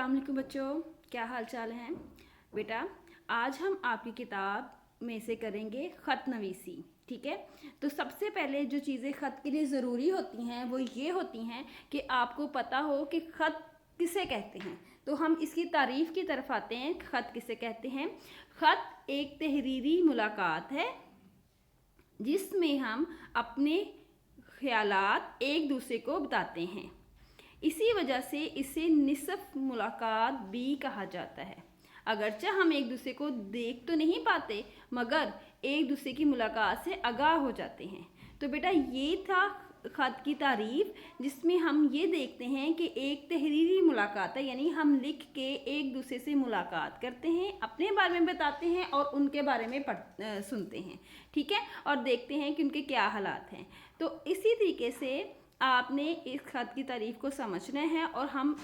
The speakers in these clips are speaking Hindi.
अस्सलाम वालेकुम बच्चों, क्या हाल चाल हैं बेटा। आज हम आपकी किताब में से करेंगे ख़त नवीसी। ठीक है, तो सबसे पहले जो चीज़ें ख़त के लिए ज़रूरी होती हैं वो ये होती हैं कि आपको पता हो कि ख़त किसे कहते हैं। तो हम इसकी तारीफ़ की तरफ आते हैं। ख़त किसे कहते हैं? ख़त एक तहरीरी मुलाकात है जिसमें हम अपने ख़यालात एक दूसरे को बताते हैं। इसी वजह से इसे निसफ मुलाकात भी कहा जाता है। अगरचे हम एक दूसरे को देख तो नहीं पाते मगर एक दूसरे की मुलाकात से आगाह हो जाते हैं। तो बेटा ये था ख़त की तारीफ़, जिसमें हम ये देखते हैं कि एक तहरीरी मुलाकात है, यानी हम लिख के एक दूसरे से मुलाकात करते हैं, अपने बारे में बताते हैं और उनके बारे में सुनते हैं। ठीक है, और देखते हैं कि उनके क्या हालात हैं। तो इसी तरीके से आपने इस ख़त की तारीफ़ को समझना है। और हम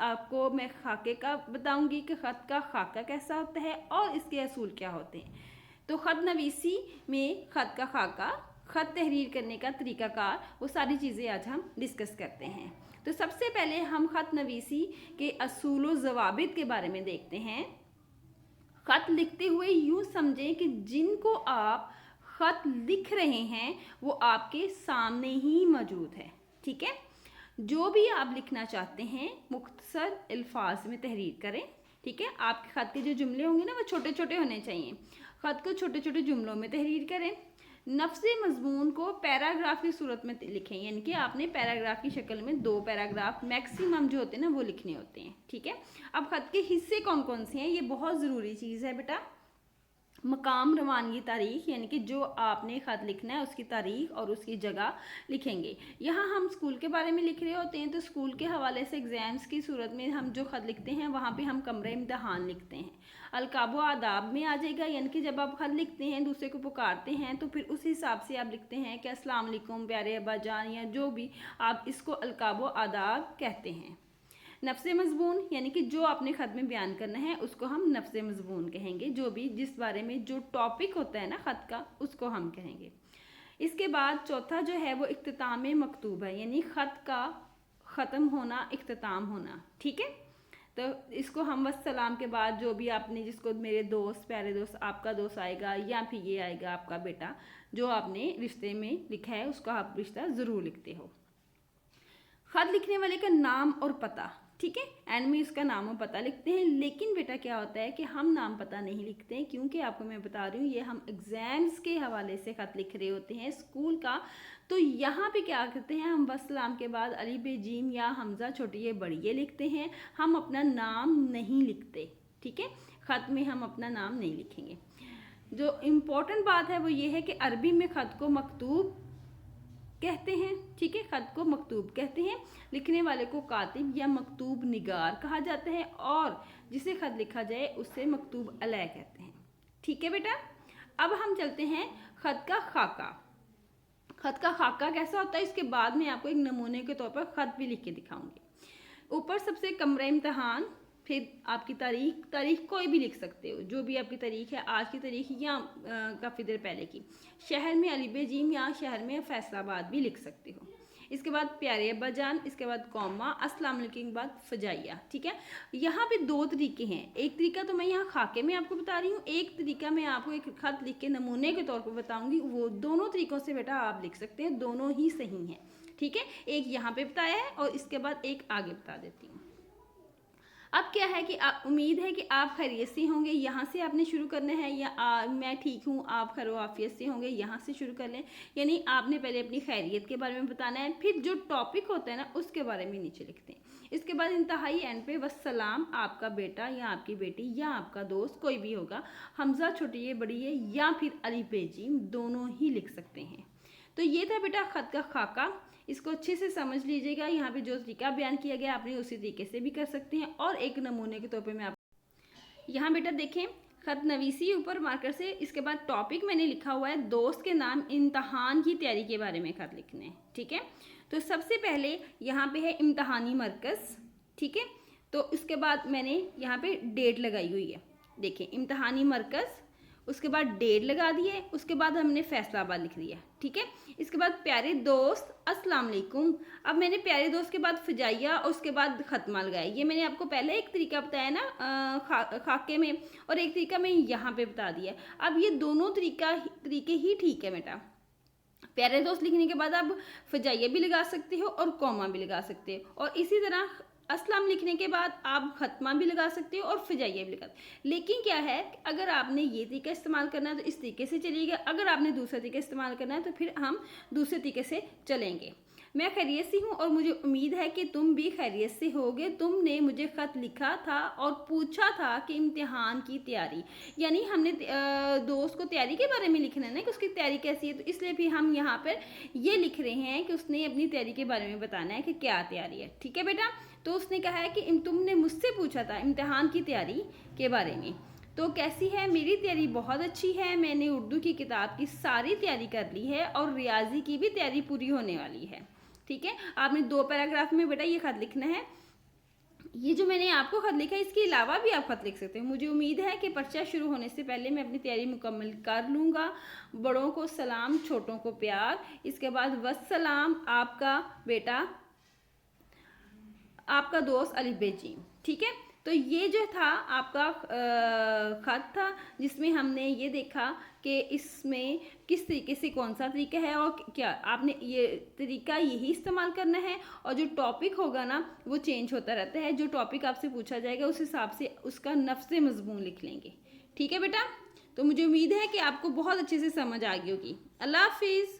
आपको मैं खाके का बताऊंगी कि ख़त का खाका कैसा होता है और इसके असूल क्या होते हैं। तो ख़त नवीसी में ख़त का खाका, ख़त तहरीर करने का तरीक़ाकार, वो सारी चीज़ें आज हम डिस्कस करते हैं। तो सबसे पहले हम ख़त नवीसी के असूल व ज़वाबित के बारे में देखते हैं। ख़त लिखते हुए यूँ समझें कि जिनको आप ख़त लिख रहे हैं वो आपके सामने ही मौजूद है। ठीक है, जो भी आप लिखना चाहते हैं मुख्तसर अल्फाज में तहरीर करें। ठीक है, आपके ख़त के जो जुमले होंगे ना वो छोटे छोटे होने चाहिए। ख़त को छोटे छोटे जुमलों में तहरीर करें। नफ्से मजमून को पैराग्राफ की सूरत में लिखें, यानी कि आपने पैराग्राफ की शक्ल में 2 पैराग्राफ मैक्सिमम जो होते हैं ना वो लिखने होते हैं। ठीक है, अब ख़त के हिस्से कौन कौन से हैं, ये बहुत ज़रूरी चीज़ है बेटा। मकाम रवानगी तारीख, यानी कि जो आपने ख़त लिखना है उसकी तारीख और उसकी जगह लिखेंगे। यहाँ हम स्कूल के बारे में लिख रहे होते हैं तो स्कूल के हवाले से एग्ज़ाम्स की सूरत में हम जो ख़त लिखते हैं वहाँ पे हम कमरे इम्तहान लिखते हैं। अलकाब व आदाब में आ जाएगा, यानी कि जब आप ख़त लिखते हैं दूसरे को पुकारते हैं तो फिर उस हिसाब से आप लिखते हैं कि अस्सलाम वालेकुम प्यारे अब्बा जान, या जो भी आप इसको अलकाब व आदाब कहते हैं। नफ्से मजबून, यानी कि जो आपने ख़त में बयान करना है उसको हम नफ्से मजबून कहेंगे। जो भी जिस बारे में जो टॉपिक होता है ना ख़त का उसको हम कहेंगे। इसके बाद चौथा जो है वो इख्तिताम मकतूब है, यानी ख़त का ख़त्म होना, इख्तिताम होना। ठीक है, तो इसको हम वस्सलाम के बाद जो भी आपने जिसको मेरे दोस्त, प्यारे दोस्त, आपका दोस्त आएगा या फिर ये आएगा आपका बेटा, जो आपने रिश्ते में लिखा है उसका आप रिश्ता ज़रूर लिखते हो। ख़त लिखने वाले का नाम और पता, ठीक है, एंड में इसका नाम और पता लिखते हैं। लेकिन बेटा क्या होता है कि हम नाम पता नहीं लिखते हैं, क्योंकि आपको मैं बता रही हूँ ये हम एग्ज़ाम्स के हवाले से ख़त लिख रहे होते हैं स्कूल का। तो यहाँ पे क्या करते हैं, हम वस्सलाम के बाद अलिफ बे जीम या हमज़ा छोटी ये बड़ी ये लिखते हैं, हम अपना नाम नहीं लिखते। ठीक है, ख़त में हम अपना नाम नहीं लिखेंगे। जो इम्पोर्टेंट बात है वो ये है कि अरबी में ख़त को मकतूब कहते हैं। ठीक है, ख़त को मकतूब कहते हैं। लिखने वाले को कातिब या मकतूब निगार कहा जाता है और जिसे ख़त लिखा जाए उससे मकतूब अलह कहते हैं। ठीक है बेटा, अब हम चलते हैं ख़त का खाका। ख़त का खाका कैसा होता है इसके बाद में आपको एक नमूने के तौर पर ख़त भी लिख के दिखाऊंगी। ऊपर सबसे कमरा इम्तहान, फिर आपकी तारीख कोई भी लिख सकते हो, जो भी आपकी तारीख है, आज की तारीख या काफ़ी देर पहले की। शहर में अली बे जीम या शहर में फैसलाबाद भी लिख सकते हो। इसके बाद प्यारे अब्बा जान, इसके बाद कौमा, अस्सलाम वालेकुम के बाद फजाइया। ठीक है, यहाँ पे 2 तरीके हैं। एक तरीका तो मैं यहाँ खाके में आपको बता रही हूँ, एक तरीका मैं आपको एक ख़त लिख के नमूने के तौर पर बताऊँगी। वो दोनों तरीक़ों से बेटा आप लिख सकते हैं, दोनों ही सही हैं। ठीक है, एक यहाँ पे बताया है और इसके बाद एक आगे बता देती हूँ। अब क्या है कि उम्मीद है कि आप खैरियत से होंगे, यहाँ से आपने शुरू करना है, या मैं ठीक हूँ आप खैर आफियत से होंगे, यहाँ से शुरू कर लें। यानी आपने पहले अपनी खैरियत के बारे में बताना है, फिर जो टॉपिक होता है ना उसके बारे में नीचे लिखते हैं। इसके बाद इंतहाई एंड पे वस्सलाम, आपका बेटा या आपकी बेटी या आपका दोस्त कोई भी होगा, हमज़ा छोटी है बड़ी है या फिर अलिफ बे जीम, दोनों ही लिख सकते हैं। तो ये था बेटा ख़त का खाका, इसको अच्छे से समझ लीजिएगा। यहाँ पे जो तरीका बयान किया गया आपने उसी तरीके से भी कर सकते हैं। और एक नमूने के तौर पे मैं आप यहाँ बेटा देखें, ख़त नवीसी ऊपर मार्कर से, इसके बाद टॉपिक मैंने लिखा हुआ है दोस्त के नाम, इम्तहान की तैयारी के बारे में ख़त लिखने हैं। ठीक है, तो सबसे पहले यहाँ पे है इम्तहानी मरकज़। ठीक है, तो उसके बाद मैंने यहाँ पे डेट लगाई हुई है, देखें इम्तहानी मरकज़। उसके बाद डेट लगा दिए, उसके बाद हमने फैसलाबाद लिख दिया, ठीक है। इसके बाद प्यारे दोस्त अस्सलाम वालेकुम। अब मैंने प्यारे दोस्त के बाद फजाइया और उसके बाद ख़त्मा लगाया। ये मैंने आपको पहले एक तरीका बताया ना खाके में, और एक तरीका मैं यहाँ पे बता दिया। अब ये दोनों तरीके ही ठीक है बेटा। प्यारे दोस्त लिखने के बाद आप फजाइया भी लगा सकते हो और कॉमा भी लगा सकते हो, और इसी तरह अस्सलाम लिखने के बाद आप खत्मा भी लगा सकते हो और फजाइया भी लगा। लेकिन क्या है, अगर आपने ये तरीका इस्तेमाल करना है तो इस तरीके से चलिएगा, अगर आपने दूसरा तरीका इस्तेमाल करना है तो फिर हम दूसरे तरीके से चलेंगे। मैं खैरियत से हूँ और मुझे उम्मीद है कि तुम भी खैरियत से होगे। तुमने मुझे ख़त लिखा था और पूछा था कि इम्तिहान की तैयारी, यानी हमने दोस्त को तैयारी के बारे में लिखना है ना कि उसकी तैयारी कैसी है, तो इसलिए भी हम यहाँ पर ये लिख रहे हैं कि उसने अपनी तैयारी के बारे में बताना है कि क्या तैयारी है, ठीक है बेटा। तो उसने कहा है कि तुमने मुझसे पूछा था इम्तिहान की तैयारी के बारे में, तो कैसी है? मेरी तैयारी बहुत अच्छी है। मैंने उर्दू की किताब की सारी तैयारी कर ली है और रियाजी की भी तैयारी पूरी होने वाली है, ठीक है। आपने 2 पैराग्राफ में बेटा ये खत लिखना है। ये जो मैंने आपको खत लिखा है इसके अलावा भी आप खत लिख सकते हो। मुझे उम्मीद है कि पर्चा शुरू होने से पहले मैं अपनी तैयारी मुकम्मल कर लूँगा। बड़ों को सलाम, छोटों को प्यार। इसके बाद वस्सलाम, आपका बेटा, आपका दोस्त अली बेजी, ठीक है। तो ये जो था आपका खत था जिसमें हमने ये देखा कि इसमें किस तरीके से कौन सा तरीका है और क्या आपने ये तरीका यही इस्तेमाल करना है, और जो टॉपिक होगा ना वो चेंज होता रहता है। जो टॉपिक आपसे पूछा जाएगा उस हिसाब से उसका नफ्स मज़मून लिख लेंगे, ठीक है बेटा। तो मुझे उम्मीद है कि आपको बहुत अच्छे से समझ आ गई होगी। अल्लाह हाफिज़।